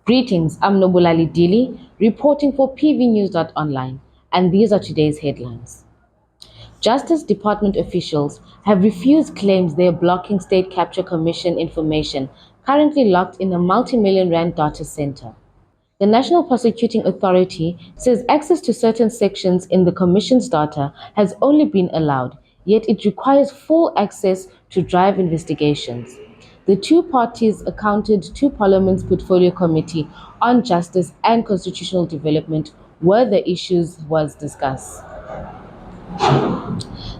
Greetings, I'm Nobulali Dili, reporting for pvnews.online, and these are today's headlines. Justice Department officials have refused claims they are blocking State Capture Commission information currently locked in a multi-million rand data center. The National Prosecuting Authority says access to certain sections in the Commission's data has only been allowed, yet it requires full access to drive investigations. The two parties accounted to Parliament's Portfolio Committee on Justice and Constitutional Development, where the issues was discussed.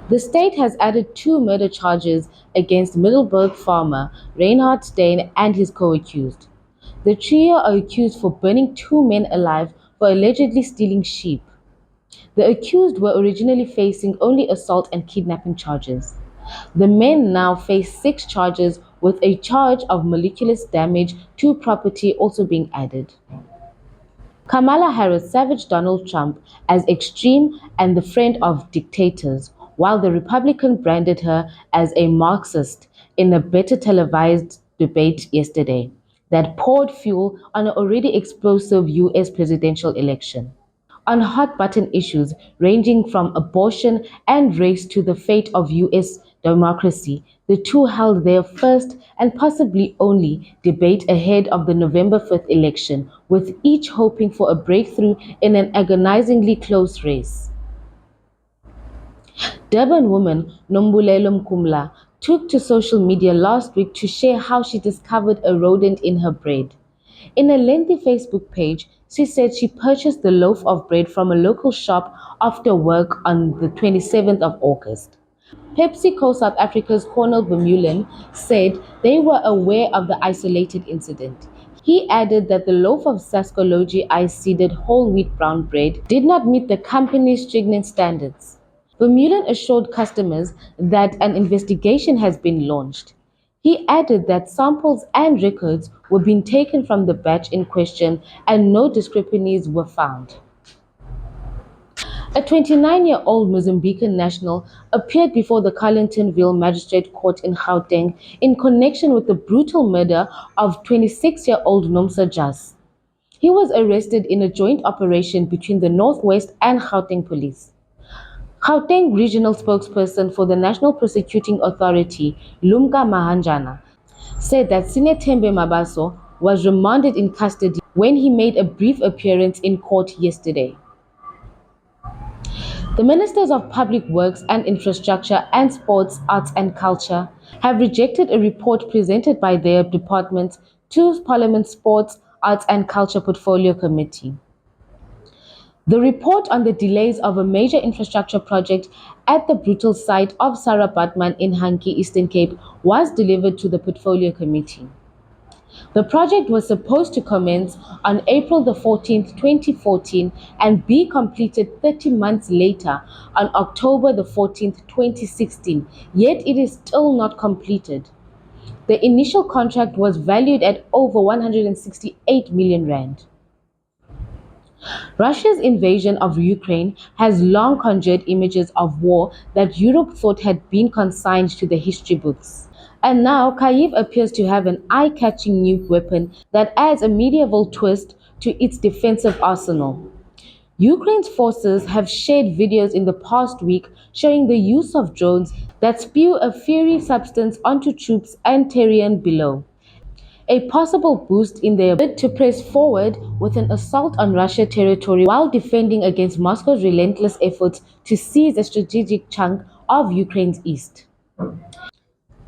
The state has added two murder charges against Middelburg farmer Reinhardt Steyn and his co-accused. The trio are accused for burning two men alive for allegedly stealing sheep. The accused were originally facing only assault and kidnapping charges. The men now face 6 charges, with a charge of malicious damage to property also being added. Kamala Harris savaged Donald Trump as extreme and the friend of dictators, while the Republican branded her as a Marxist in a better televised debate yesterday that poured fuel on an already explosive US presidential election. On hot-button issues ranging from abortion and race to the fate of US democracy, the two held their first and possibly only debate ahead of the November 5th election, with each hoping for a breakthrough in an agonizingly close race. Durban woman Nombulelo Mkumla took to social media last week to share how she discovered a rodent in her bread. In a lengthy Facebook page, she said she purchased the loaf of bread from a local shop after work on the 27th of August. PepsiCo South Africa's Cornel Vermeulen said they were aware of the isolated incident. He added that the loaf of Saskology ice-seeded whole wheat brown bread did not meet the company's stringent standards. Vermeulen assured customers that an investigation has been launched. He added that samples and records were being taken from the batch in question and no discrepancies were found. A 29-year-old Mozambican national appeared before the Carletonville Magistrate Court in Gauteng in connection with the brutal murder of 26-year-old Nomsa Jas. He was arrested in a joint operation between the Northwest and Gauteng police. Gauteng regional spokesperson for the National Prosecuting Authority, Lumka Mahanjana, said that Sinetembe Mabaso was remanded in custody when he made a brief appearance in court yesterday. The Ministers of Public Works and Infrastructure and Sports, Arts and Culture have rejected a report presented by their department to Parliament's Sports, Arts and Culture Portfolio Committee. The report on the delays of a major infrastructure project at the brutal site of Sarah Baartman in Hanki, Eastern Cape, was delivered to the Portfolio Committee. The project was supposed to commence on April the 14th, 2014 and be completed 30 months later on October the 14th, 2016, yet it is still not completed. The initial contract was valued at over 168 million rand. Russia's invasion of Ukraine has long conjured images of war that Europe thought had been consigned to the history books. And now Kyiv appears to have an eye-catching nuke weapon that adds a medieval twist to its defensive arsenal. Ukraine's forces have shared videos in the past week showing the use of drones that spew a fiery substance onto troops and terrain below, a possible boost in their bid to press forward with an assault on Russian territory while defending against Moscow's relentless efforts to seize a strategic chunk of Ukraine's east.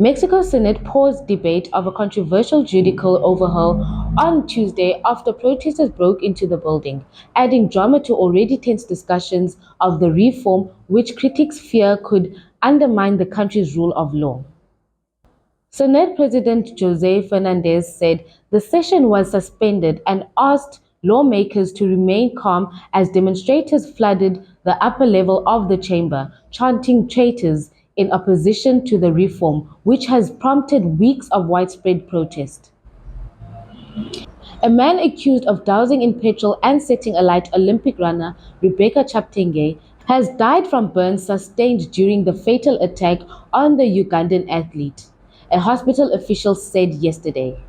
Mexico's Senate paused debate of a controversial judicial overhaul on Tuesday after protesters broke into the building, adding drama to already tense discussions of the reform, which critics fear could undermine the country's rule of law. Senate President Jose Fernandez said the session was suspended and asked lawmakers to remain calm as demonstrators flooded the upper level of the chamber, chanting traitors in opposition to the reform, which has prompted weeks of widespread protest. A man accused of dousing in petrol and setting alight Olympic runner Rebecca Cheptegei has died from burns sustained during the fatal attack on the Ugandan athlete, a hospital official said yesterday.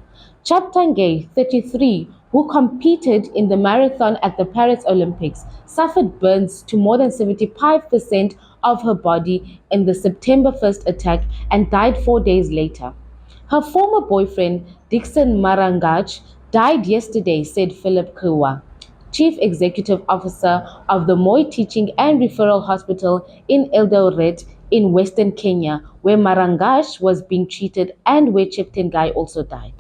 Cheptangai, 33, who competed in the marathon at the Paris Olympics, suffered burns to more than 75% of her body in the September 1st attack and died 4 days later. Her former boyfriend, Dixon Marangach, died yesterday, said Philip Kua, Chief Executive Officer of the Moi Teaching and Referral Hospital in Eldoret in Western Kenya, where Marangach was being treated and where Cheptangai also died.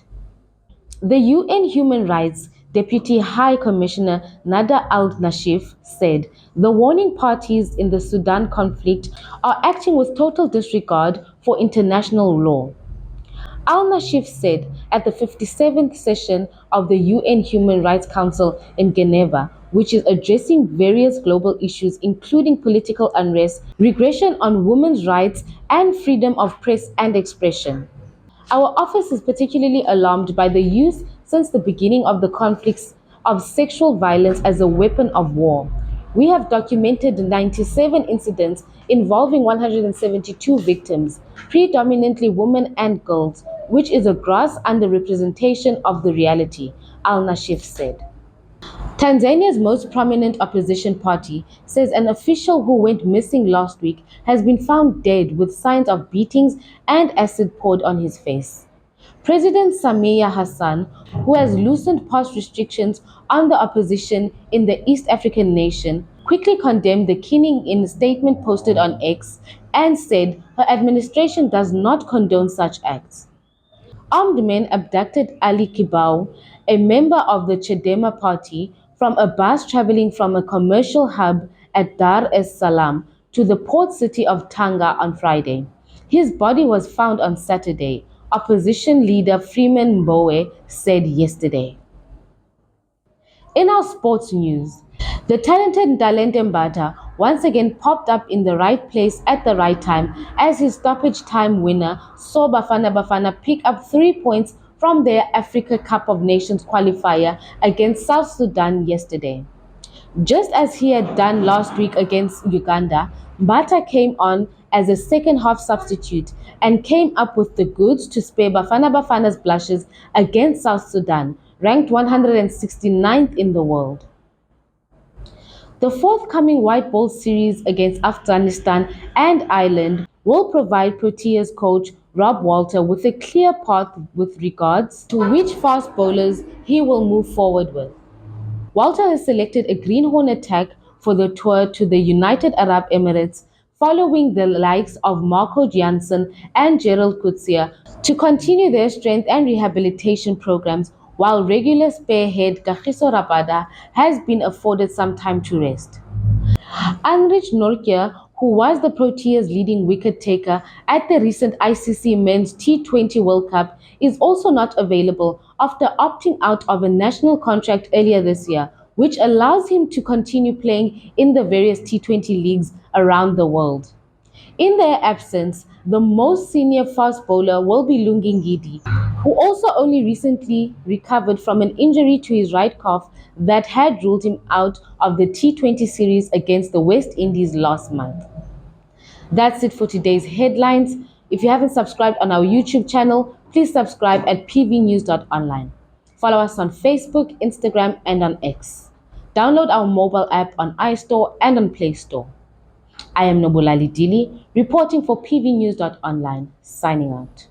The UN Human Rights Deputy High Commissioner Nada al-Nashif said the warning parties in the Sudan conflict are acting with total disregard for international law. Al-Nashif said at the 57th session of the UN Human Rights Council in Geneva, which is addressing various global issues including political unrest, regression on women's rights, and freedom of press and expression. Our office is particularly alarmed by the use since the beginning of the conflicts of sexual violence as a weapon of war. We have documented 97 incidents involving 172 victims, predominantly women and girls, which is a gross underrepresentation of the reality, Al-Nashif said. Tanzania's most prominent opposition party says an official who went missing last week has been found dead with signs of beatings and acid poured on his face. President Samia Hassan, who has loosened past restrictions on the opposition in the East African nation, quickly condemned the killing in a statement posted on X and said her administration does not condone such acts. Armed men abducted Ali Kibau, a member of the Chadema party, from a bus traveling from a commercial hub at Dar es Salaam to the port city of Tanga on Friday. His body was found on Saturday, opposition leader Freeman Mbowe said yesterday. In our sports news, the talented Ntalente Mbata once again popped up in the right place at the right time as his stoppage time winner saw Bafana Bafana pick up 3 points from their Africa Cup of Nations qualifier against South Sudan yesterday. Just as he had done last week against Uganda, Mbata came on as a second half substitute and came up with the goods to spare Bafana Bafana's blushes against South Sudan, ranked 169th in the world. The forthcoming white ball series against Afghanistan and Ireland will provide Proteas coach Rob Walter with a clear path with regards to which fast bowlers he will move forward with. Walter has selected a greenhorn attack for the tour to the United Arab Emirates following the likes of Marco Jansen and Gerald Coetzee to continue their strength and rehabilitation programs while regular spearhead Kagiso Rabada has been afforded some time to rest. Anrich Nortje, who was the Proteas' leading wicket taker at the recent ICC Men's T20 World Cup, is also not available after opting out of a national contract earlier this year, which allows him to continue playing in the various T20 leagues around the world. In their absence, the most senior fast bowler will be Lungi Ngidi, who also only recently recovered from an injury to his right calf that had ruled him out of the T20 series against the West Indies last month. That's it for today's headlines. If you haven't subscribed on our YouTube channel, please subscribe at pvnews.online. Follow us on Facebook, Instagram, and on X. Download our mobile app on iStore and on Play Store. I am Nobulali Dili, reporting for pvnews.online, signing out.